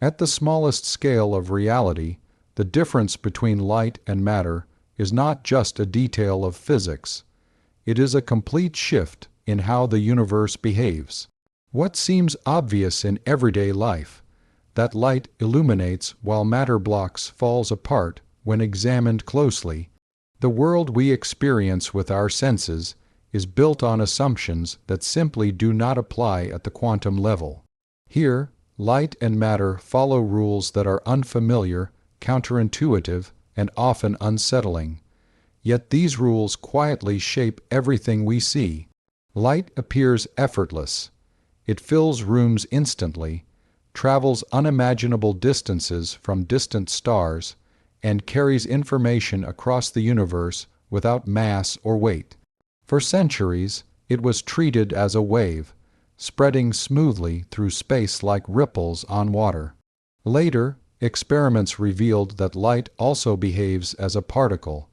At the smallest scale of reality, the difference between light and matter is not just a detail of physics. It is a complete shift in how the universe behaves. What seems obvious in everyday life, that light illuminates while matter blocks falls apart when examined closely, the world we experience with our senses is built on assumptions that simply do not apply at the quantum level. Here, light and matter follow rules that are unfamiliar, counterintuitive, and often unsettling. Yet these rules quietly shape everything we see. Light appears effortless. It fills rooms instantly, travels unimaginable distances from distant stars, and carries information across the universe without mass or weight. For centuries, it was treated as a wave, spreading smoothly through space like ripples on water. Later, experiments revealed that light also behaves as a particle,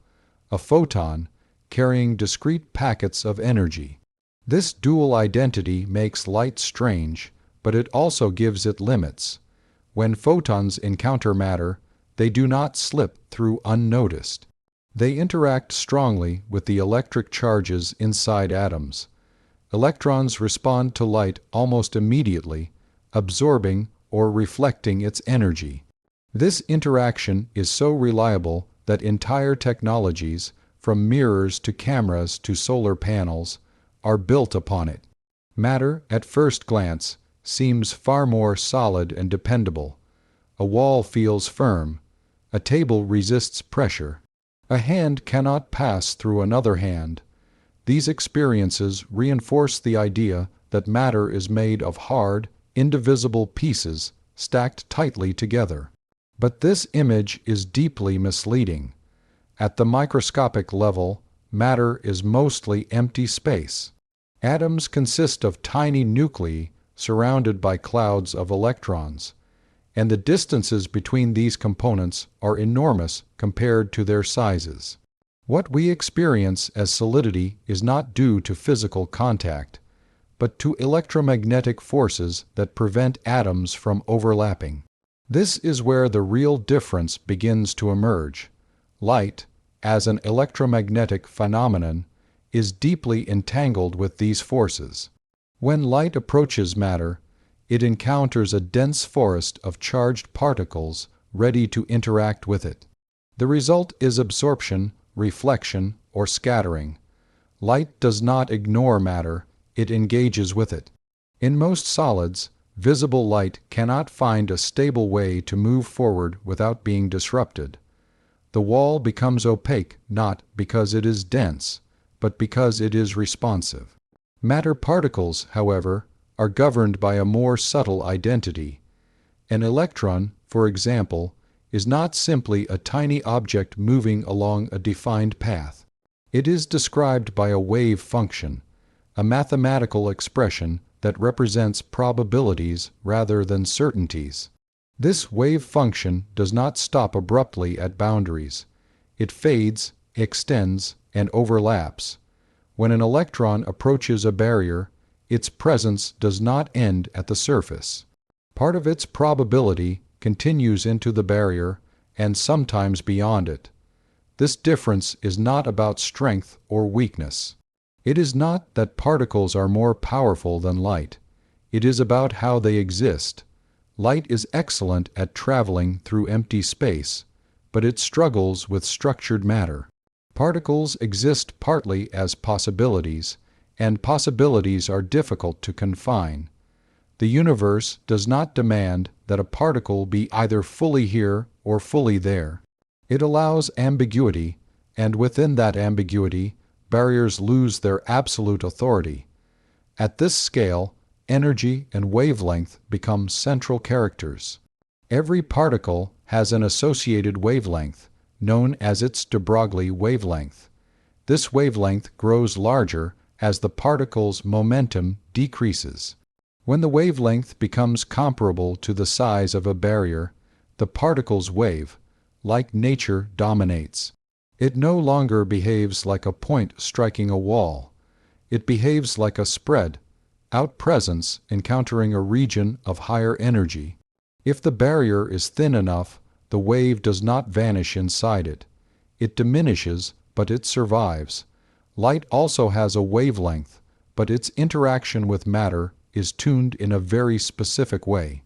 a photon, carrying discrete packets of energy. This dual identity makes light strange, but it also gives it limits. When photons encounter matter, they do not slip through unnoticed. They interact strongly with the electric charges inside atoms. Electrons respond to light almost immediately, absorbing or reflecting its energy. This interaction is so reliable that entire technologies, from mirrors to cameras to solar panels, are built upon it. Matter, at first glance, seems far more solid and dependable. A wall feels firm. A table resists pressure. A hand cannot pass through another hand. These experiences reinforce the idea that matter is made of hard, indivisible pieces stacked tightly together. But this image is deeply misleading. At the microscopic level, matter is mostly empty space. Atoms consist of tiny nuclei surrounded by clouds of electrons, and the distances between these components are enormous compared to their sizes. What we experience as solidity is not due to physical contact, but to electromagnetic forces that prevent atoms from overlapping. This is where the real difference begins to emerge. Light, as an electromagnetic phenomenon, is deeply entangled with these forces. When light approaches matter, it encounters a dense forest of charged particles ready to interact with it. The result is absorption, reflection, or scattering. Light does not ignore matter, it engages with it. In most solids, visible light cannot find a stable way to move forward without being disrupted. The wall becomes opaque not because it is dense, but because it is responsive. Matter particles, however, are governed by a more subtle identity. An electron, for example, is not simply a tiny object moving along a defined path. It is described by a wave function, a mathematical expression that represents probabilities rather than certainties. This wave function does not stop abruptly at boundaries. It fades, extends, and overlaps. When an electron approaches a barrier, its presence does not end at the surface. Part of its probability continues into the barrier and sometimes beyond it. This difference is not about strength or weakness. It is not that particles are more powerful than light. It is about how they exist. Light is excellent at traveling through empty space, but it struggles with structured matter. Particles exist partly as possibilities, and possibilities are difficult to confine. The universe does not demand that a particle be either fully here or fully there. It allows ambiguity, and within that ambiguity, barriers lose their absolute authority. At this scale, energy and wavelength become central characters. Every particle has an associated wavelength, known as its de Broglie wavelength. This wavelength grows larger as the particle's momentum decreases. When the wavelength becomes comparable to the size of a barrier, the particle's wave, like nature, dominates. It no longer behaves like a point striking a wall. It behaves like a spread, out presence encountering a region of higher energy. If the barrier is thin enough, the wave does not vanish inside it. It diminishes, but it survives. Light also has a wavelength, but its interaction with matter is tuned in a very specific way.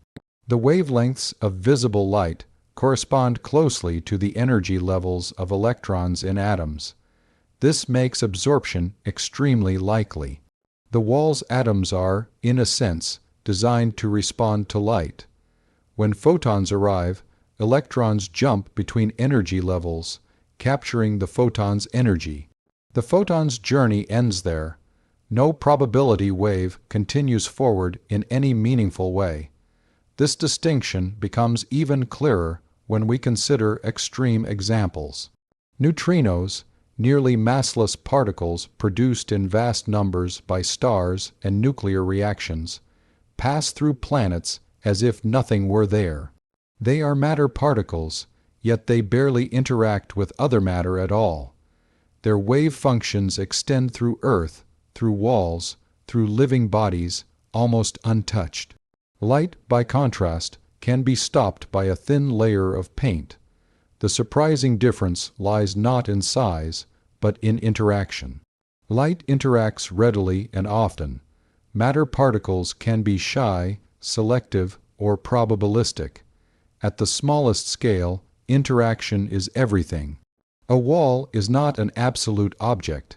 The wavelengths of visible light correspond closely to the energy levels of electrons in atoms. This makes absorption extremely likely. The wall's atoms are, in a sense, designed to respond to light. When photons arrive, electrons jump between energy levels, capturing the photon's energy. The photon's journey ends there. No probability wave continues forward in any meaningful way. This distinction becomes even clearer when we consider extreme examples. Neutrinos, nearly massless particles produced in vast numbers by stars and nuclear reactions, pass through planets as if nothing were there. They are matter particles, yet they barely interact with other matter at all. Their wave functions extend through Earth, through walls, through living bodies, almost untouched. Light, by contrast, can be stopped by a thin layer of paint. The surprising difference lies not in size, but in interaction. Light interacts readily and often. Matter particles can be shy, selective, or probabilistic. At the smallest scale, interaction is everything. A wall is not an absolute object.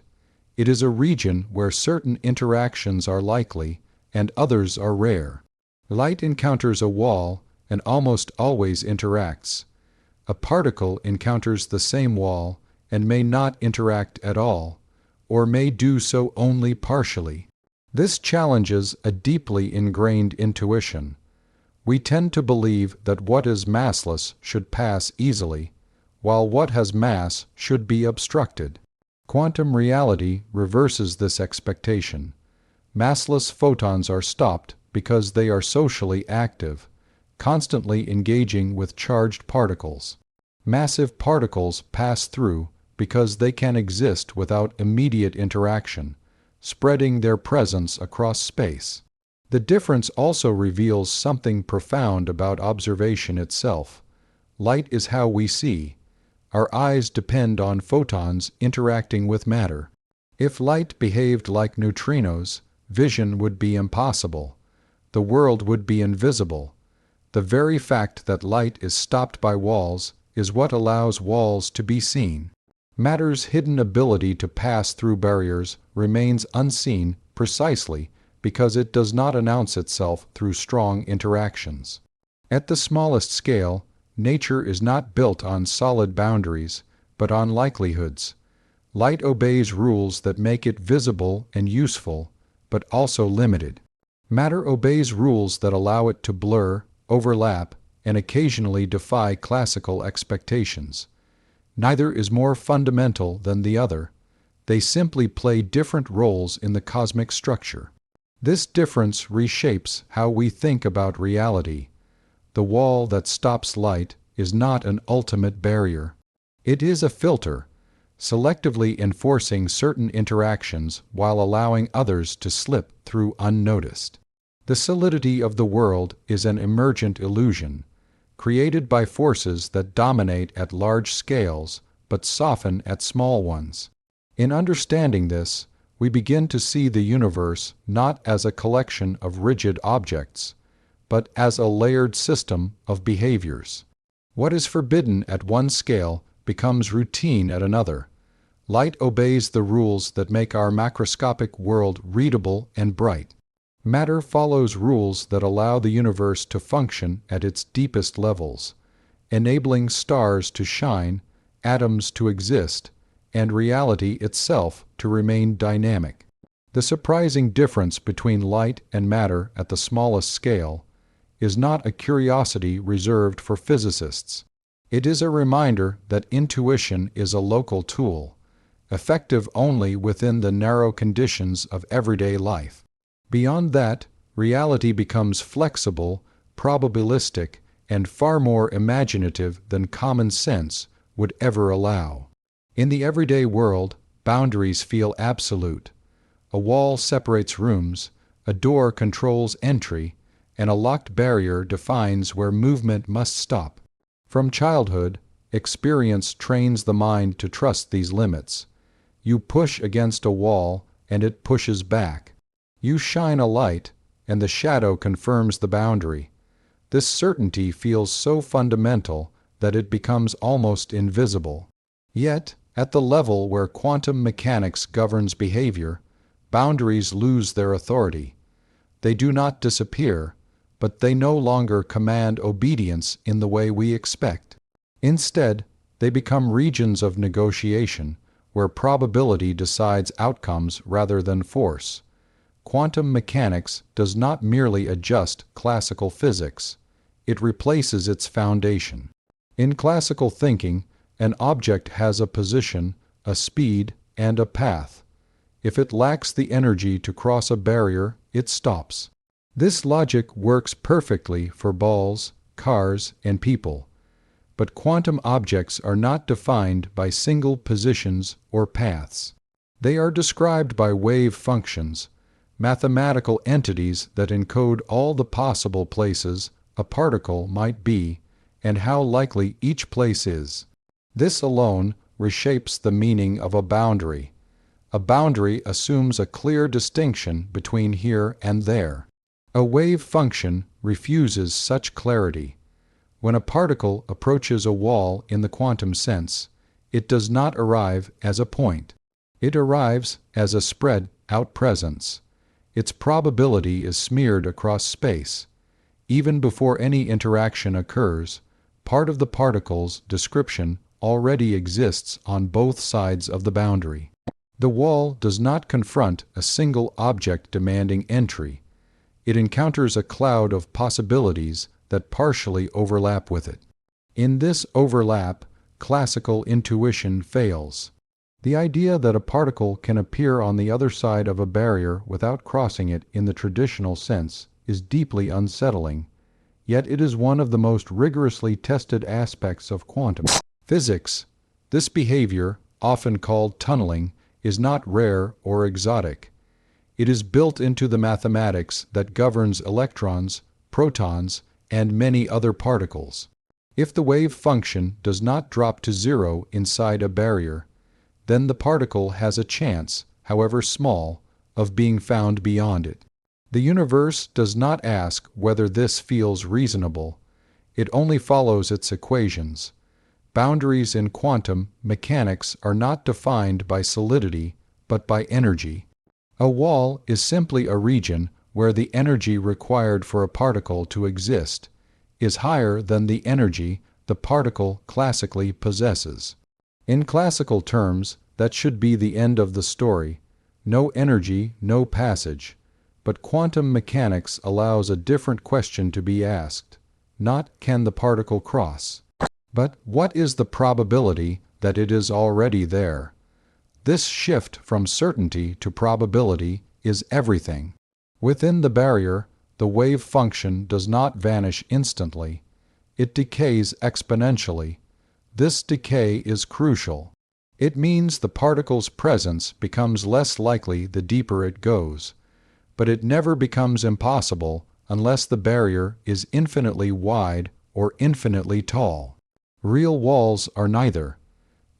It is a region where certain interactions are likely and others are rare. Light encounters a wall and almost always interacts. A particle encounters the same wall and may not interact at all, or may do so only partially. This challenges a deeply ingrained intuition. We tend to believe that what is massless should pass easily, while what has mass should be obstructed. Quantum reality reverses this expectation. Massless photons are stopped because they are socially active, constantly engaging with charged particles. Massive particles pass through because they can exist without immediate interaction, spreading their presence across space. The difference also reveals something profound about observation itself. Light is how we see. Our eyes depend on photons interacting with matter. If light behaved like neutrinos, vision would be impossible. The world would be invisible. The very fact that light is stopped by walls is what allows walls to be seen. Matter's hidden ability to pass through barriers remains unseen precisely because it does not announce itself through strong interactions. At the smallest scale, nature is not built on solid boundaries, but on likelihoods. Light obeys rules that make it visible and useful, but also limited. Matter obeys rules that allow it to blur, overlap, and occasionally defy classical expectations. Neither is more fundamental than the other. They simply play different roles in the cosmic structure. This difference reshapes how we think about reality. The wall that stops light is not an ultimate barrier. It is a filter, selectively enforcing certain interactions while allowing others to slip through unnoticed. The solidity of the world is an emergent illusion, created by forces that dominate at large scales but soften at small ones. In understanding this, we begin to see the universe not as a collection of rigid objects, but as a layered system of behaviors. What is forbidden at one scale becomes routine at another. Light obeys the rules that make our macroscopic world readable and bright. Matter follows rules that allow the universe to function at its deepest levels, enabling stars to shine, atoms to exist, and reality itself to remain dynamic. The surprising difference between light and matter at the smallest scale is not a curiosity reserved for physicists. It is a reminder that intuition is a local tool, effective only within the narrow conditions of everyday life. Beyond that, reality becomes flexible, probabilistic, and far more imaginative than common sense would ever allow. In the everyday world, boundaries feel absolute. A wall separates rooms, a door controls entry, and a locked barrier defines where movement must stop. From childhood, experience trains the mind to trust these limits. You push against a wall, and it pushes back. You shine a light, and the shadow confirms the boundary. This certainty feels so fundamental that it becomes almost invisible. Yet, at the level where quantum mechanics governs behavior, boundaries lose their authority. They do not disappear, but they no longer command obedience in the way we expect. Instead, they become regions of negotiation, where probability decides outcomes rather than force. Quantum mechanics does not merely adjust classical physics, it replaces its foundation. In classical thinking, an object has a position, a speed, and a path. If it lacks the energy to cross a barrier, it stops. This logic works perfectly for balls, cars, and people. But quantum objects are not defined by single positions or paths. They are described by wave functions, mathematical entities that encode all the possible places a particle might be and how likely each place is. This alone reshapes the meaning of a boundary. A boundary assumes a clear distinction between here and there. A wave function refuses such clarity. When a particle approaches a wall in the quantum sense, it does not arrive as a point. It arrives as a spread-out presence. Its probability is smeared across space. Even before any interaction occurs, part of the particle's description already exists on both sides of the boundary. The wall does not confront a single object demanding entry. It encounters a cloud of possibilities that partially overlap with it. In this overlap, classical intuition fails. The idea that a particle can appear on the other side of a barrier without crossing it in the traditional sense is deeply unsettling, yet it is one of the most rigorously tested aspects of quantum physics. This behavior, often called tunneling, is not rare or exotic. It is built into the mathematics that governs electrons, protons, and many other particles. If the wave function does not drop to zero inside a barrier, then the particle has a chance, however small, of being found beyond it. The universe does not ask whether this feels reasonable. It only follows its equations. Boundaries in quantum mechanics are not defined by solidity, but by energy. A wall is simply a region where the energy required for a particle to exist is higher than the energy the particle classically possesses. In classical terms, that should be the end of the story. No energy, no passage. But quantum mechanics allows a different question to be asked. Not can the particle cross, but what is the probability that it is already there? This shift from certainty to probability is everything. Within the barrier, the wave function does not vanish instantly. It decays exponentially. This decay is crucial. It means the particle's presence becomes less likely the deeper it goes, but it never becomes impossible unless the barrier is infinitely wide or infinitely tall. Real walls are neither.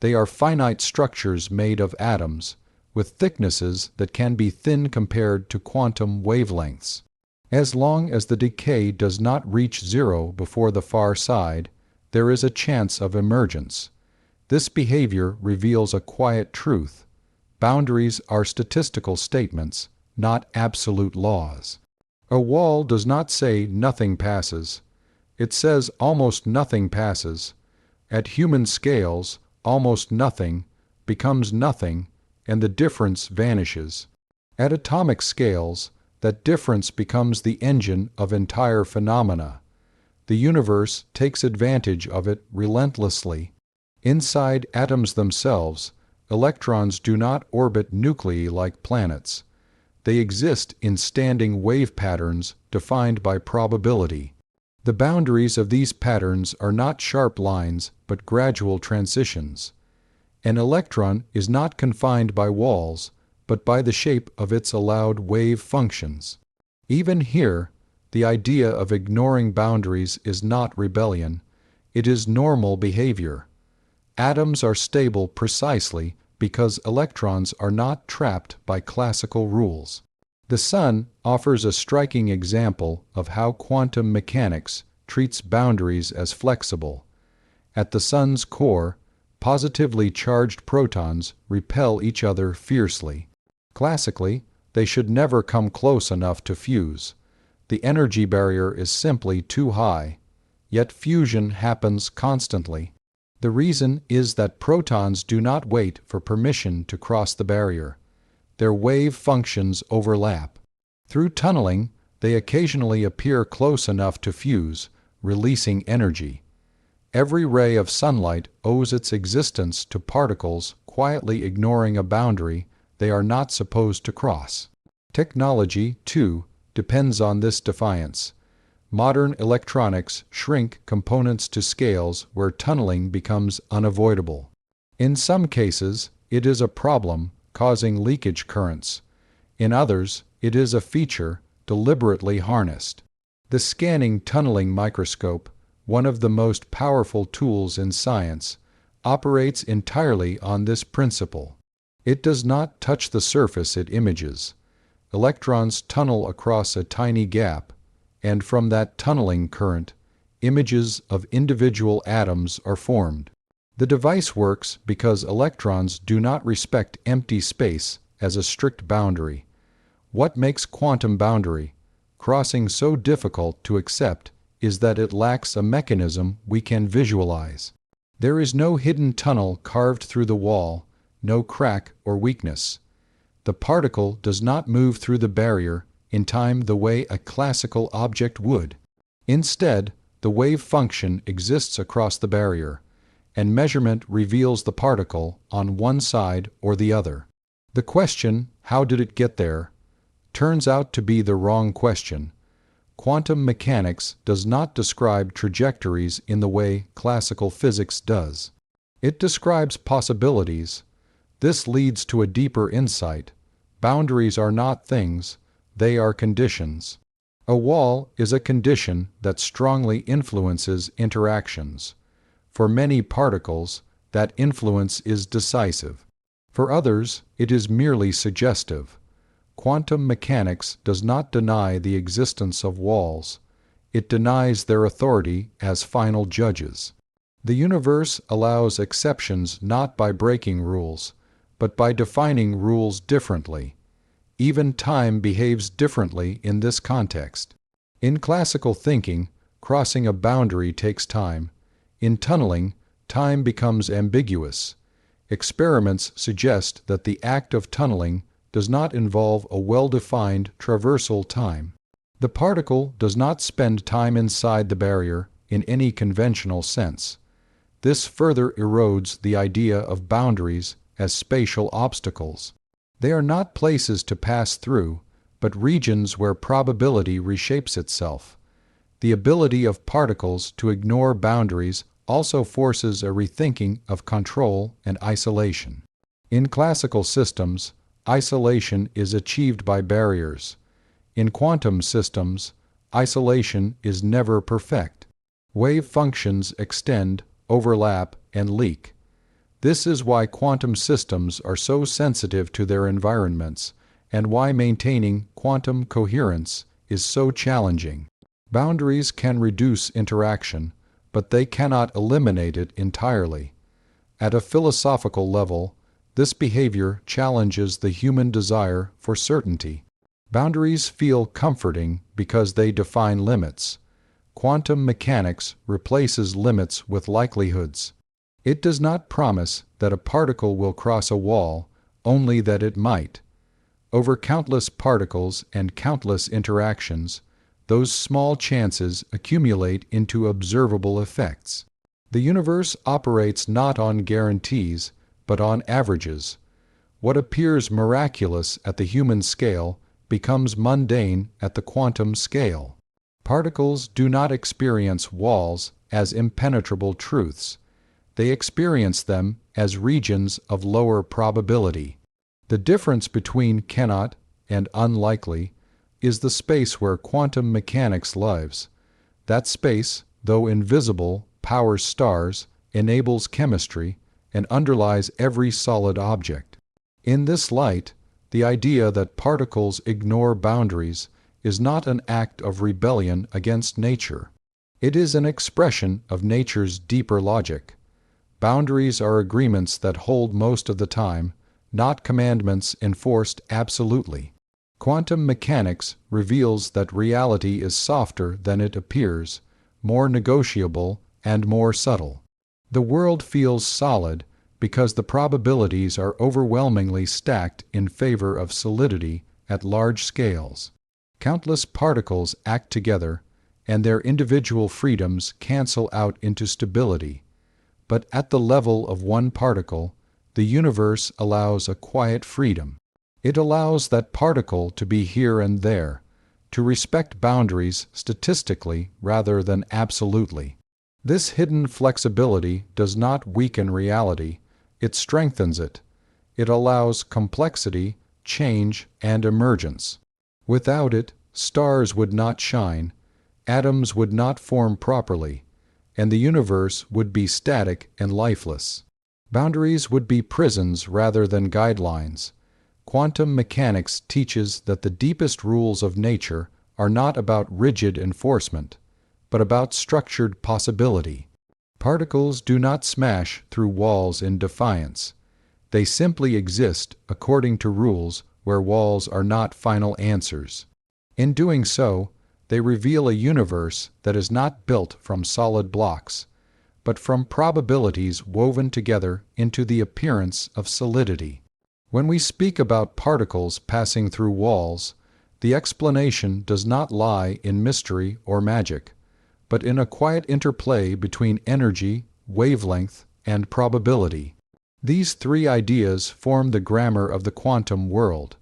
They are finite structures made of atoms, with thicknesses that can be thin compared to quantum wavelengths. As long as the decay does not reach zero before the far side, there is a chance of emergence. This behavior reveals a quiet truth. Boundaries are statistical statements, not absolute laws. A wall does not say nothing passes. It says almost nothing passes. At human scales, almost nothing becomes nothing, and the difference vanishes. At atomic scales, that difference becomes the engine of entire phenomena. The universe takes advantage of it relentlessly. Inside atoms themselves, electrons do not orbit nuclei like planets. They exist in standing wave patterns defined by probability. The boundaries of these patterns are not sharp lines, but gradual transitions. An electron is not confined by walls, but by the shape of its allowed wave functions. Even here, the idea of ignoring boundaries is not rebellion, it is normal behavior. Atoms are stable precisely because electrons are not trapped by classical rules. The Sun offers a striking example of how quantum mechanics treats boundaries as flexible. At the Sun's core, positively charged protons repel each other fiercely. Classically, they should never come close enough to fuse. The energy barrier is simply too high, yet fusion happens constantly. The reason is that protons do not wait for permission to cross the barrier. Their wave functions overlap. Through tunneling, they occasionally appear close enough to fuse, releasing energy. Every ray of sunlight owes its existence to particles quietly ignoring a boundary they are not supposed to cross. Technology, too, depends on this defiance. Modern electronics shrink components to scales where tunneling becomes unavoidable. In some cases, it is a problem, causing leakage currents. In others, it is a feature deliberately harnessed. The scanning tunneling microscope, one of the most powerful tools in science, operates entirely on this principle. It does not touch the surface it images. Electrons tunnel across a tiny gap, and from that tunneling current, images of individual atoms are formed. The device works because electrons do not respect empty space as a strict boundary. What makes quantum boundary crossing so difficult to accept is that it lacks a mechanism we can visualize. There is no hidden tunnel carved through the wall, no crack or weakness. The particle does not move through the barrier in time the way a classical object would. Instead, the wave function exists across the barrier, and measurement reveals the particle on one side or the other. The question, how did it get there, turns out to be the wrong question. Quantum mechanics does not describe trajectories in the way classical physics does. It describes possibilities. This leads to a deeper insight. Boundaries are not things, they are conditions. A wall is a condition that strongly influences interactions. For many particles, that influence is decisive. For others, it is merely suggestive. Quantum mechanics does not deny the existence of walls. It denies their authority as final judges. The universe allows exceptions not by breaking rules, but by defining rules differently. Even time behaves differently in this context. In classical thinking, crossing a boundary takes time. In tunneling, time becomes ambiguous. Experiments suggest that the act of tunneling does not involve a well-defined traversal time. The particle does not spend time inside the barrier in any conventional sense. This further erodes the idea of boundaries as spatial obstacles. They are not places to pass through, but regions where probability reshapes itself. The ability of particles to ignore boundaries also forces a rethinking of control and isolation. In classical systems, isolation is achieved by barriers. In quantum systems, isolation is never perfect. Wave functions extend, overlap, and leak. This is why quantum systems are so sensitive to their environments, and why maintaining quantum coherence is so challenging. Boundaries can reduce interaction, but they cannot eliminate it entirely. At a philosophical level, this behavior challenges the human desire for certainty. Boundaries feel comforting because they define limits. Quantum mechanics replaces limits with likelihoods. It does not promise that a particle will cross a wall, only that it might. Over countless particles and countless interactions, those small chances accumulate into observable effects. The universe operates not on guarantees, but on averages. What appears miraculous at the human scale becomes mundane at the quantum scale. Particles do not experience walls as impenetrable truths. They experience them as regions of lower probability. The difference between cannot and unlikely, is the space where quantum mechanics lives. That space, though invisible, powers stars, enables chemistry, and underlies every solid object. In this light, the idea that particles ignore boundaries is not an act of rebellion against nature. It is an expression of nature's deeper logic. Boundaries are agreements that hold most of the time, not commandments enforced absolutely. Quantum mechanics reveals that reality is softer than it appears, more negotiable, and more subtle. The world feels solid because the probabilities are overwhelmingly stacked in favor of solidity at large scales. Countless particles act together, and their individual freedoms cancel out into stability. But at the level of one particle, the universe allows a quiet freedom. It allows that particle to be here and there, to respect boundaries statistically rather than absolutely. This hidden flexibility does not weaken reality, it strengthens it. It allows complexity, change, and emergence. Without it, stars would not shine, atoms would not form properly, and the universe would be static and lifeless. Boundaries would be prisons rather than guidelines. Quantum mechanics teaches that the deepest rules of nature are not about rigid enforcement, but about structured possibility. Particles do not smash through walls in defiance. They simply exist according to rules where walls are not final answers. In doing so, they reveal a universe that is not built from solid blocks, but from probabilities woven together into the appearance of solidity. When we speak about particles passing through walls, the explanation does not lie in mystery or magic, but in a quiet interplay between energy, wavelength, and probability. These three ideas form the grammar of the quantum world.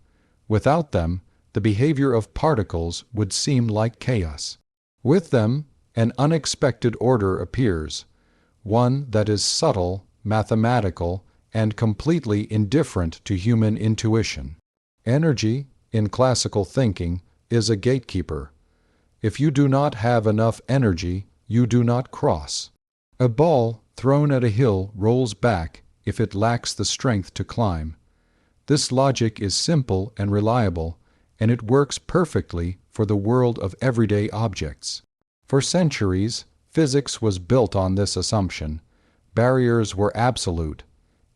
Without them, the behavior of particles would seem like chaos. With them, an unexpected order appears, one that is subtle, mathematical, and completely indifferent to human intuition. Energy, in classical thinking, is a gatekeeper. If you do not have enough energy, you do not cross. A ball thrown at a hill rolls back if it lacks the strength to climb. This logic is simple and reliable, and it works perfectly for the world of everyday objects. For centuries, physics was built on this assumption. Barriers were absolute.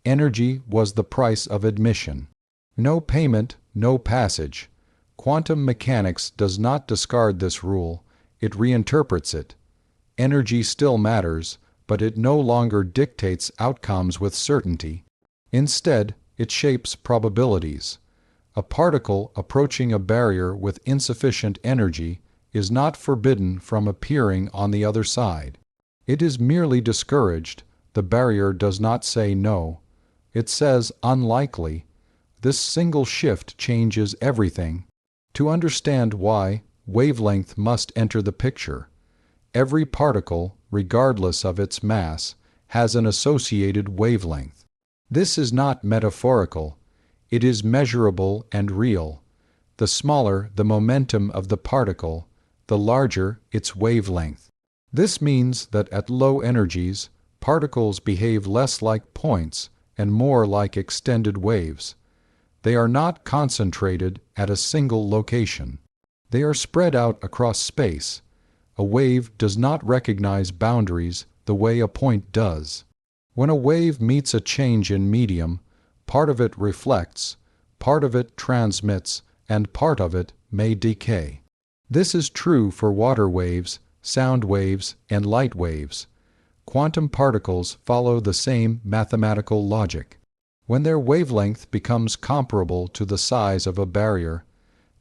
Energy was the price of admission. No payment, no passage. Quantum mechanics does not discard this rule, it reinterprets it. Energy still matters, but it no longer dictates outcomes with certainty. Instead, it shapes probabilities. A particle approaching a barrier with insufficient energy is not forbidden from appearing on the other side. It is merely discouraged. The barrier does not say no. It says unlikely. This single shift changes everything. To understand why, wavelength must enter the picture. Every particle, regardless of its mass, has an associated wavelength. This is not metaphorical. It is measurable and real. The smaller the momentum of the particle, the larger its wavelength. This means that at low energies, particles behave less like points and more like extended waves. They are not concentrated at a single location. They are spread out across space. A wave does not recognize boundaries the way a point does. When a wave meets a change in medium, part of it reflects, part of it transmits, and part of it may decay. This is true for water waves, sound waves, and light waves. Quantum particles follow the same mathematical logic. When their wavelength becomes comparable to the size of a barrier,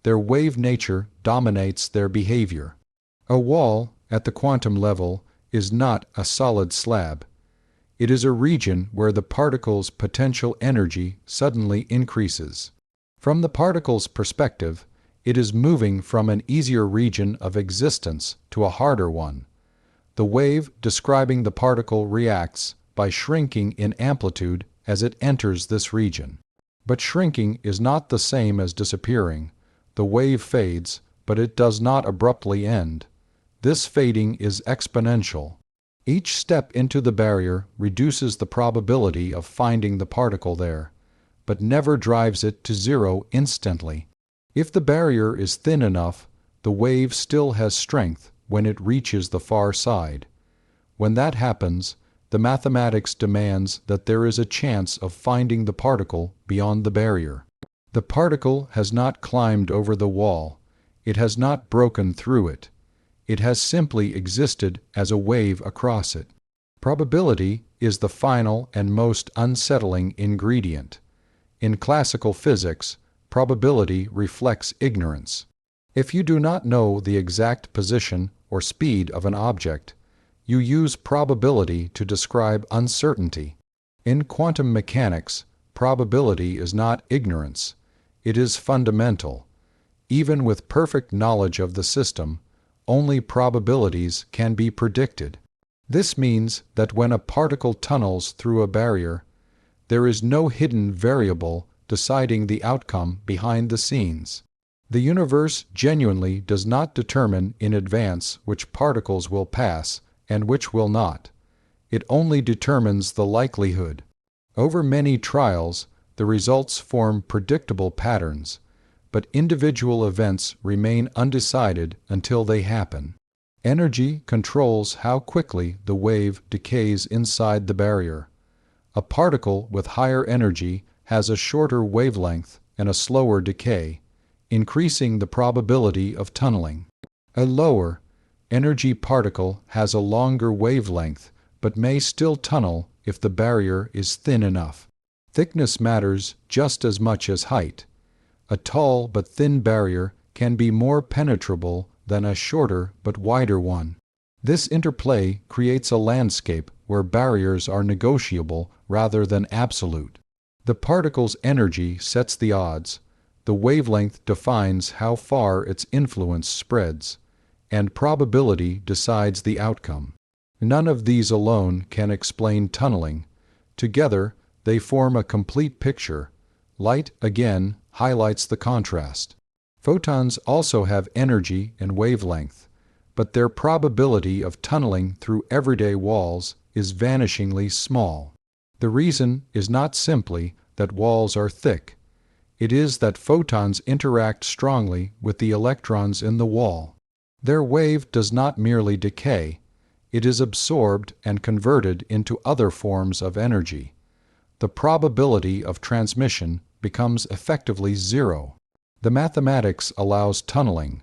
their wave nature dominates their behavior. A wall, at the quantum level, is not a solid slab. It is a region where the particle's potential energy suddenly increases. From the particle's perspective, it is moving from an easier region of existence to a harder one. The wave describing the particle reacts by shrinking in amplitude as it enters this region. But shrinking is not the same as disappearing. The wave fades, but it does not abruptly end. This fading is exponential. Each step into the barrier reduces the probability of finding the particle there, but never drives it to zero instantly. If the barrier is thin enough, the wave still has strength when it reaches the far side. When that happens, the mathematics demands that there is a chance of finding the particle beyond the barrier. The particle has not climbed over the wall. It has not broken through it. It has simply existed as a wave across it. Probability is the final and most unsettling ingredient. In classical physics, probability reflects ignorance. If you do not know the exact position or speed of an object, you use probability to describe uncertainty. In quantum mechanics, probability is not ignorance. It is fundamental. Even with perfect knowledge of the system, only probabilities can be predicted. This means that when a particle tunnels through a barrier, there is no hidden variable deciding the outcome behind the scenes. The universe genuinely does not determine in advance which particles will pass and which will not. It only determines the likelihood. Over many trials, the results form predictable patterns, but individual events remain undecided until they happen. Energy controls how quickly the wave decays inside the barrier. A particle with higher energy has a shorter wavelength and a slower decay, increasing the probability of tunneling. A lower energy particle has a longer wavelength but may still tunnel if the barrier is thin enough. Thickness matters just as much as height. A tall but thin barrier can be more penetrable than a shorter but wider one. This interplay creates a landscape where barriers are negotiable rather than absolute. The particle's energy sets the odds. The wavelength defines how far its influence spreads, and probability decides the outcome. None of these alone can explain tunneling. Together, they form a complete picture. Light, again, highlights the contrast. Photons also have energy and wavelength, but their probability of tunneling through everyday walls is vanishingly small. The reason is not simply that walls are thick. It is that photons interact strongly with the electrons in the wall. Their wave does not merely decay. It is absorbed and converted into other forms of energy. The probability of transmission becomes effectively zero. The mathematics allows tunneling,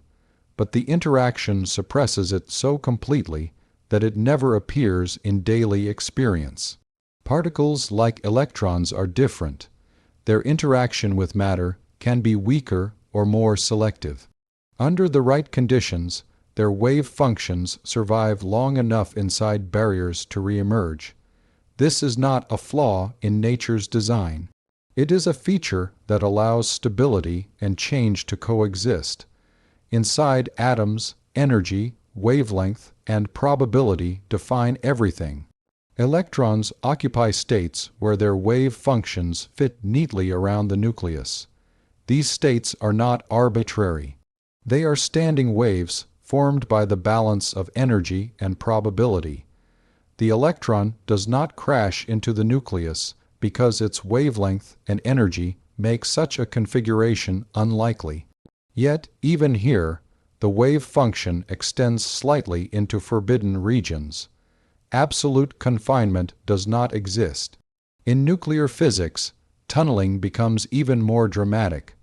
but the interaction suppresses it so completely that it never appears in daily experience. Particles like electrons are different. Their interaction with matter can be weaker or more selective. Under the right conditions, their wave functions survive long enough inside barriers to reemerge. This is not a flaw in nature's design. It is a feature that allows stability and change to coexist. Inside atoms, energy, wavelength, and probability define everything. Electrons occupy states where their wave functions fit neatly around the nucleus. These states are not arbitrary. They are standing waves formed by the balance of energy and probability. The electron does not crash into the nucleus because its wavelength and energy make such a configuration unlikely. Yet, even here, the wave function extends slightly into forbidden regions. Absolute confinement does not exist. In nuclear physics, tunneling becomes even more dramatic.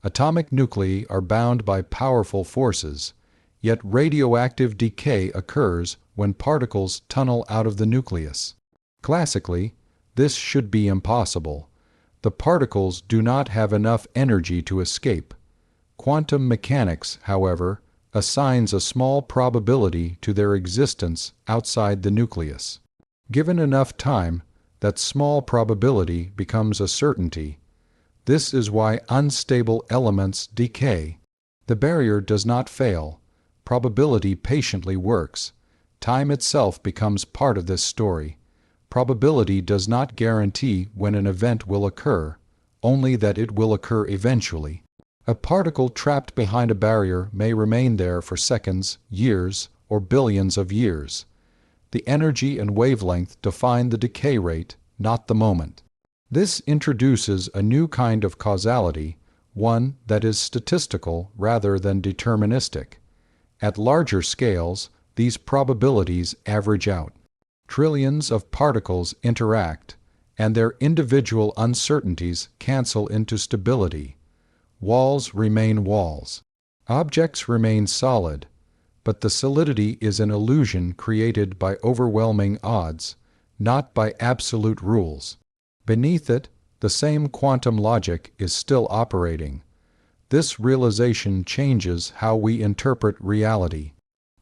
Atomic nuclei are bound by powerful forces, yet radioactive decay occurs when particles tunnel out of the nucleus. Classically, this should be impossible. The particles do not have enough energy to escape. Quantum mechanics, however, assigns a small probability to their existence outside the nucleus. Given enough time, that small probability becomes a certainty. This is why unstable elements decay. The barrier does not fail. Probability patiently works. Time itself becomes part of this story. Probability does not guarantee when an event will occur, only that it will occur eventually. A particle trapped behind a barrier may remain there for seconds, years, or billions of years. The energy and wavelength define the decay rate, not the moment. This introduces a new kind of causality, one that is statistical rather than deterministic. At larger scales, these probabilities average out. Trillions of particles interact, and their individual uncertainties cancel into stability. Walls remain walls. Objects remain solid, but the solidity is an illusion created by overwhelming odds, not by absolute rules. Beneath it, the same quantum logic is still operating. This realization changes how we interpret reality.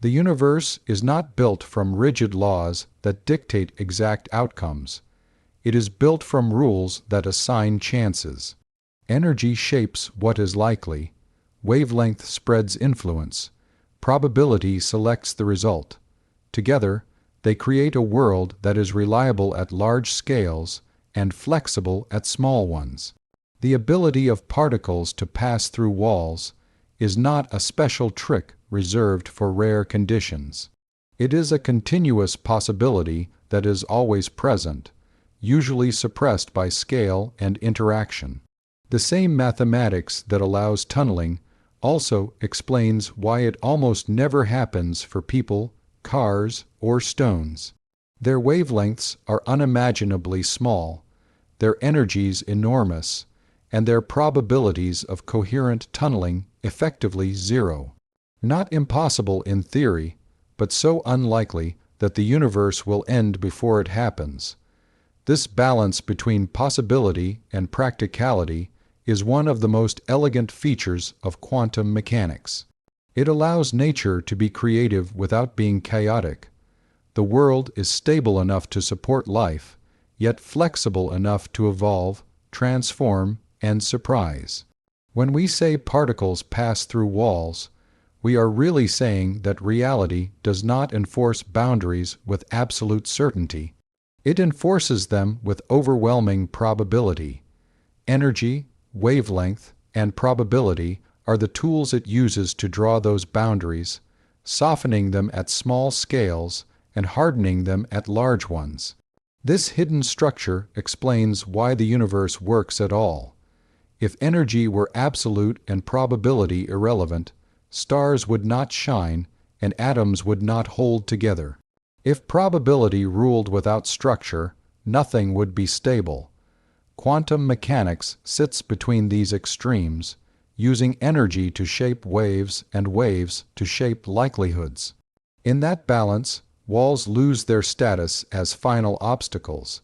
The universe is not built from rigid laws that dictate exact outcomes. It is built from rules that assign chances. Energy shapes what is likely. Wavelength spreads influence. Probability selects the result. Together, they create a world that is reliable at large scales and flexible at small ones. The ability of particles to pass through walls is not a special trick reserved for rare conditions. It is a continuous possibility that is always present, usually suppressed by scale and interaction. The same mathematics that allows tunneling also explains why it almost never happens for people, cars, or stones. Their wavelengths are unimaginably small, their energies enormous, and their probabilities of coherent tunneling effectively zero. Not impossible in theory, but so unlikely that the universe will end before it happens. This balance between possibility and practicality is one of the most elegant features of quantum mechanics. It allows nature to be creative without being chaotic. The world is stable enough to support life, yet flexible enough to evolve, transform, and surprise. When we say particles pass through walls, we are really saying that reality does not enforce boundaries with absolute certainty. It enforces them with overwhelming probability. Energy, wavelength, and probability are the tools it uses to draw those boundaries, softening them at small scales and hardening them at large ones. This hidden structure explains why the universe works at all. If energy were absolute and probability irrelevant, stars would not shine and atoms would not hold together. If probability ruled without structure, nothing would be stable. Quantum mechanics sits between these extremes, using energy to shape waves and waves to shape likelihoods. In that balance, walls lose their status as final obstacles.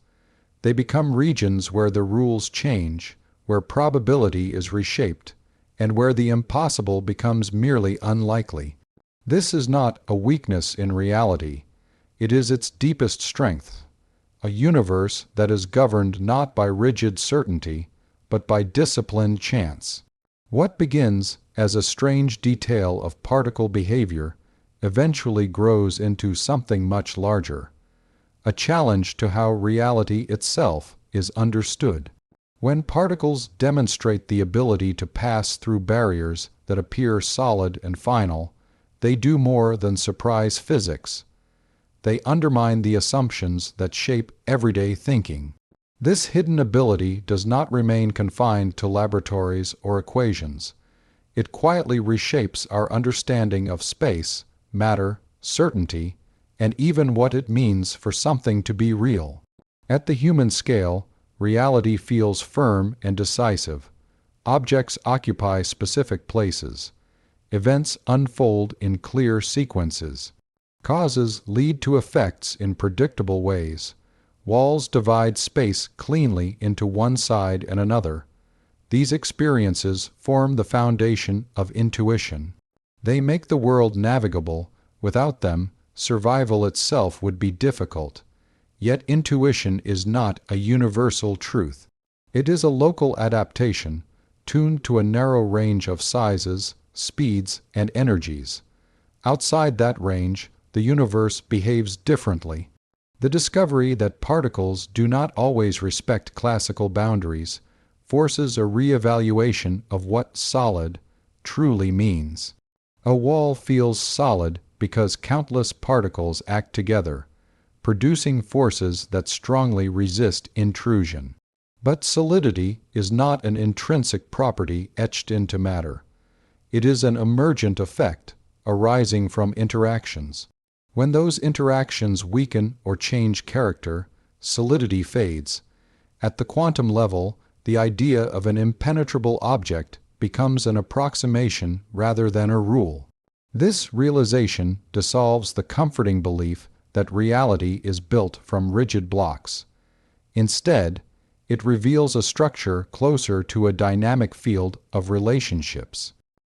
They become regions where the rules change, where probability is reshaped, and where the impossible becomes merely unlikely. This is not a weakness in reality. It is its deepest strength, a universe that is governed not by rigid certainty, but by disciplined chance. What begins as a strange detail of particle behavior eventually grows into something much larger, a challenge to how reality itself is understood. When particles demonstrate the ability to pass through barriers that appear solid and final, they do more than surprise physics. They undermine the assumptions that shape everyday thinking. This hidden ability does not remain confined to laboratories or equations. It quietly reshapes our understanding of space, matter, certainty, and even what it means for something to be real. At the human scale, reality feels firm and decisive. Objects occupy specific places. Events unfold in clear sequences. Causes lead to effects in predictable ways. Walls divide space cleanly into one side and another. These experiences form the foundation of intuition. They make the world navigable. Without them, survival itself would be difficult. Yet intuition is not a universal truth. It is a local adaptation, tuned to a narrow range of sizes, speeds, and energies. Outside that range, the universe behaves differently. The discovery that particles do not always respect classical boundaries forces a re-evaluation of what solid truly means. A wall feels solid because countless particles act together, producing forces that strongly resist intrusion. But solidity is not an intrinsic property etched into matter. It is an emergent effect arising from interactions. When those interactions weaken or change character, solidity fades. At the quantum level, the idea of an impenetrable object becomes an approximation rather than a rule. This realization dissolves the comforting belief that reality is built from rigid blocks. Instead, it reveals a structure closer to a dynamic field of relationships.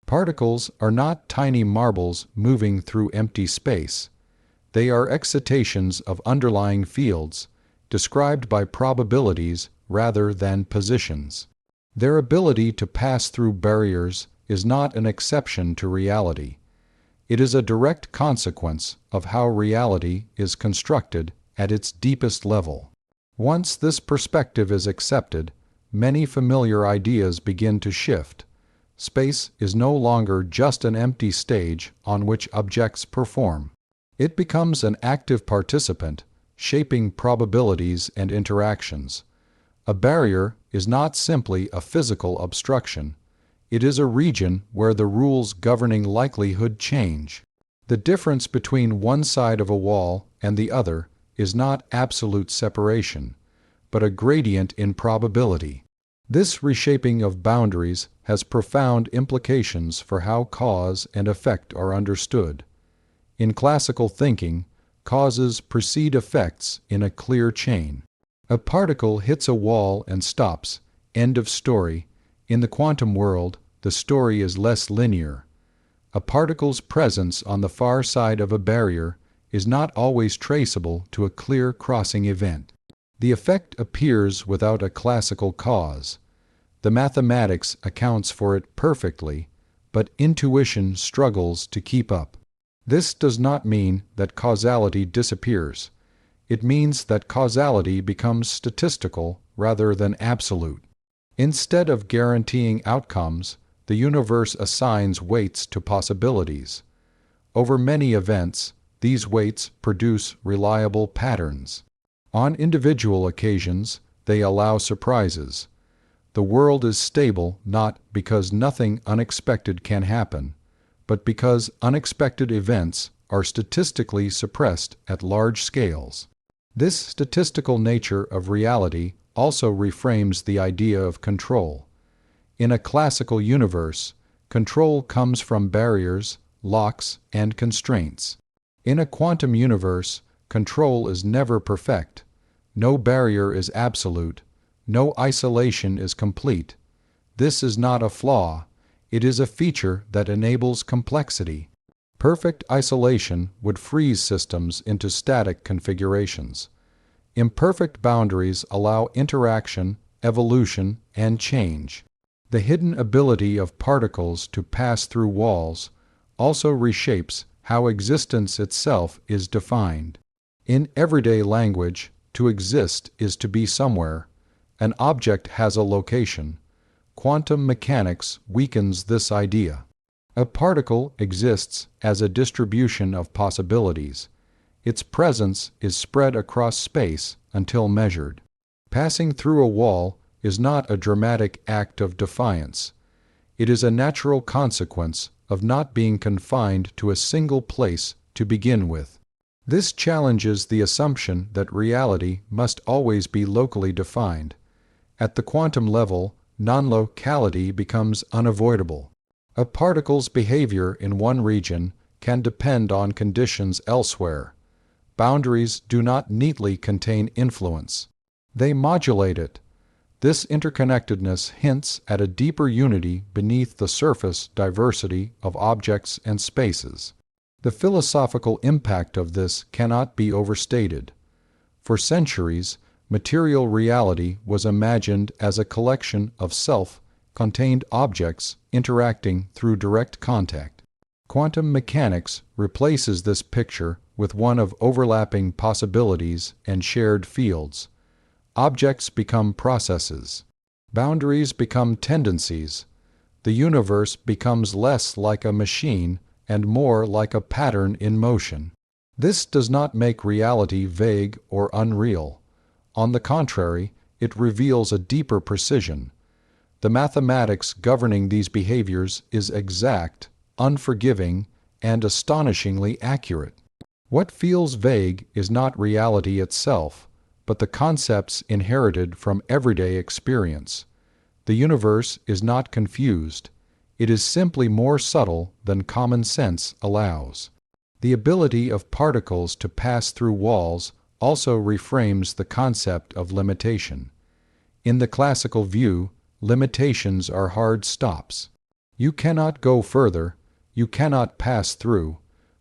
Particles are not tiny marbles moving through empty space. They are excitations of underlying fields, described by probabilities rather than positions. Their ability to pass through barriers is not an exception to reality. It is a direct consequence of how reality is constructed at its deepest level. Once this perspective is accepted, many familiar ideas begin to shift. Space is no longer just an empty stage on which objects perform. It becomes an active participant, shaping probabilities and interactions. A barrier is not simply a physical obstruction. It is a region where the rules governing likelihood change. The difference between one side of a wall and the other is not absolute separation, but a gradient in probability. This reshaping of boundaries has profound implications for how cause and effect are understood. In classical thinking, causes precede effects in a clear chain. A particle hits a wall and stops. End of story. In the quantum world, the story is less linear. A particle's presence on the far side of a barrier is not always traceable to a clear crossing event. The effect appears without a classical cause. The mathematics accounts for it perfectly, but intuition struggles to keep up. This does not mean that causality disappears. It means that causality becomes statistical rather than absolute. Instead of guaranteeing outcomes, the universe assigns weights to possibilities. Over many events, these weights produce reliable patterns. On individual occasions, they allow surprises. The world is stable not because nothing unexpected can happen, but because unexpected events are statistically suppressed at large scales. This statistical nature of reality also reframes the idea of control. In a classical universe, control comes from barriers, locks, and constraints. In a quantum universe, control is never perfect. No barrier is absolute. No isolation is complete. This is not a flaw. It is a feature that enables complexity. Perfect isolation would freeze systems into static configurations. Imperfect boundaries allow interaction, evolution, and change. The hidden ability of particles to pass through walls also reshapes how existence itself is defined. In everyday language, to exist is to be somewhere. An object has a location. Quantum mechanics weakens this idea. A particle exists as a distribution of possibilities. Its presence is spread across space until measured. Passing through a wall is not a dramatic act of defiance. It is a natural consequence of not being confined to a single place to begin with. This challenges the assumption that reality must always be locally defined. At the quantum level, non-locality becomes unavoidable. A particle's behavior in one region can depend on conditions elsewhere. Boundaries do not neatly contain influence. They modulate it. This interconnectedness hints at a deeper unity beneath the surface diversity of objects and spaces. The philosophical impact of this cannot be overstated. For centuries, material reality was imagined as a collection of self-contained objects interacting through direct contact. Quantum mechanics replaces this picture with one of overlapping possibilities and shared fields. Objects become processes. Boundaries become tendencies. The universe becomes less like a machine and more like a pattern in motion. This does not make reality vague or unreal. On the contrary, it reveals a deeper precision. The mathematics governing these behaviors is exact, unforgiving, and astonishingly accurate. What feels vague is not reality itself, but the concepts inherited from everyday experience. The universe is not confused. It is simply more subtle than common sense allows. The ability of particles to pass through walls also reframes the concept of limitation. In the classical view, limitations are hard stops. You cannot go further, you cannot pass through.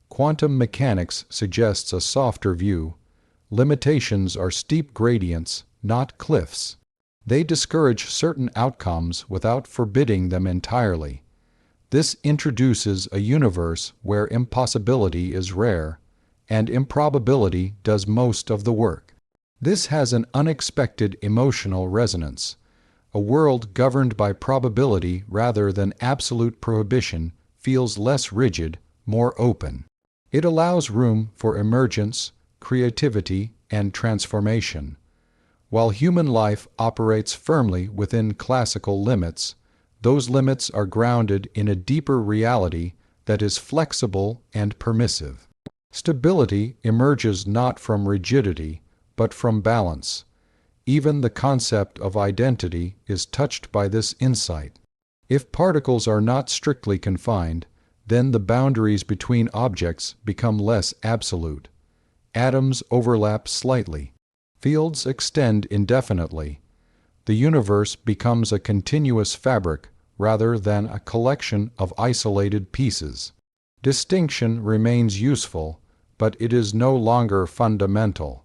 Quantum mechanics suggests a softer view. Limitations are steep gradients, not cliffs. They discourage certain outcomes without forbidding them entirely. This introduces a universe where impossibility is rare, and improbability does most of the work. This has an unexpected emotional resonance. A world governed by probability rather than absolute prohibition feels less rigid, more open. It allows room for emergence, creativity, and transformation. While human life operates firmly within classical limits, those limits are grounded in a deeper reality that is flexible and permissive. Stability emerges not from rigidity, but from balance. Even the concept of identity is touched by this insight. If particles are not strictly confined, then the boundaries between objects become less absolute. Atoms overlap slightly. Fields extend indefinitely. The universe becomes a continuous fabric rather than a collection of isolated pieces. Distinction remains useful, but it is no longer fundamental.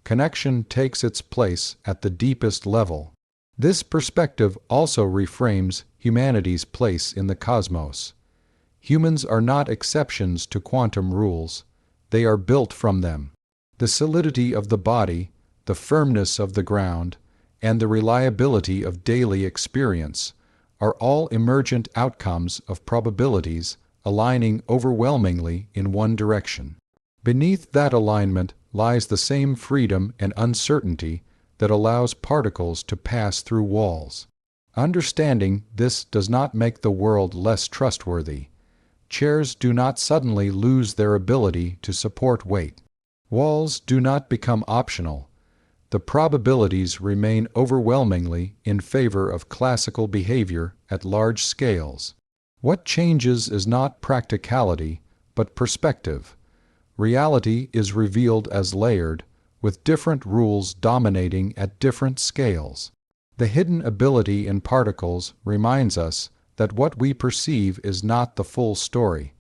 Connection takes its place at the deepest level. This perspective also reframes humanity's place in the cosmos. Humans are not exceptions to quantum rules. They are built from them. The solidity of the body, the firmness of the ground, and the reliability of daily experience are all emergent outcomes of probabilities aligning overwhelmingly in one direction. Beneath that alignment lies the same freedom and uncertainty that allows particles to pass through walls. Understanding this does not make the world less trustworthy. Chairs do not suddenly lose their ability to support weight. Walls do not become optional. The probabilities remain overwhelmingly in favor of classical behavior at large scales. What changes is not practicality, but perspective. Reality is revealed as layered, with different rules dominating at different scales. The hidden ability in particles reminds us that what we perceive is not the full story.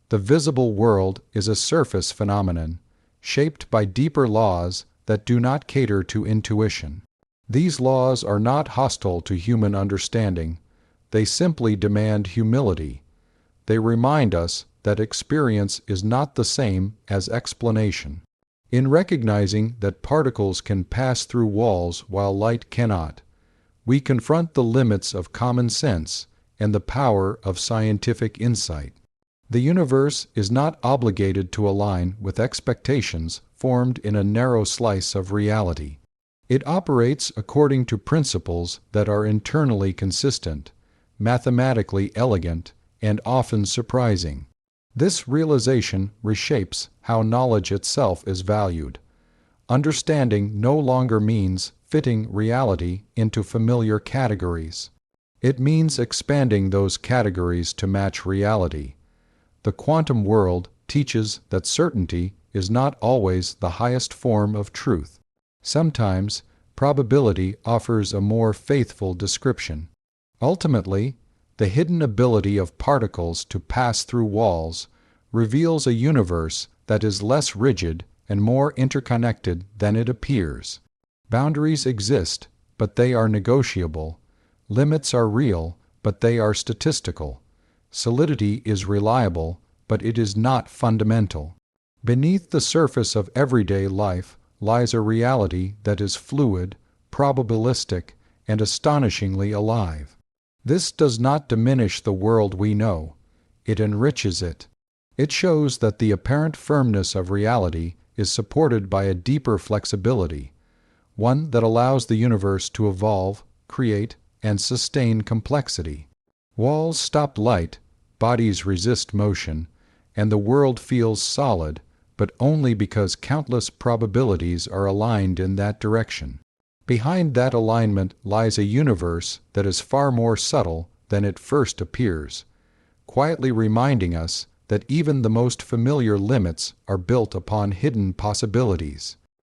The visible world is a surface phenomenon, shaped by deeper laws that do not cater to intuition. These laws are not hostile to human understanding. They simply demand humility. They remind us that experience is not the same as explanation. In recognizing that particles can pass through walls while light cannot, we confront the limits of common sense and the power of scientific insight. The universe is not obligated to align with expectations formed in a narrow slice of reality. It operates according to principles that are internally consistent, mathematically elegant, and often surprising. This realization reshapes how knowledge itself is valued. Understanding no longer means fitting reality into familiar categories. It means expanding those categories to match reality. The quantum world teaches that certainty is not always the highest form of truth. Sometimes, probability offers a more faithful description. Ultimately, the hidden ability of particles to pass through walls reveals a universe that is less rigid and more interconnected than it appears. Boundaries exist, but they are negotiable. Limits are real, but they are statistical. Solidity is reliable, but it is not fundamental. Beneath the surface of everyday life lies a reality that is fluid, probabilistic, and astonishingly alive. This does not diminish the world we know. It enriches it. It shows that the apparent firmness of reality is supported by a deeper flexibility, one that allows the universe to evolve, create, and sustain complexity. Walls stop light, bodies resist motion, and the world feels solid, but only because countless probabilities are aligned in that direction. Behind that alignment lies a universe that is far more subtle than it first appears, quietly reminding us that even the most familiar limits are built upon hidden possibilities.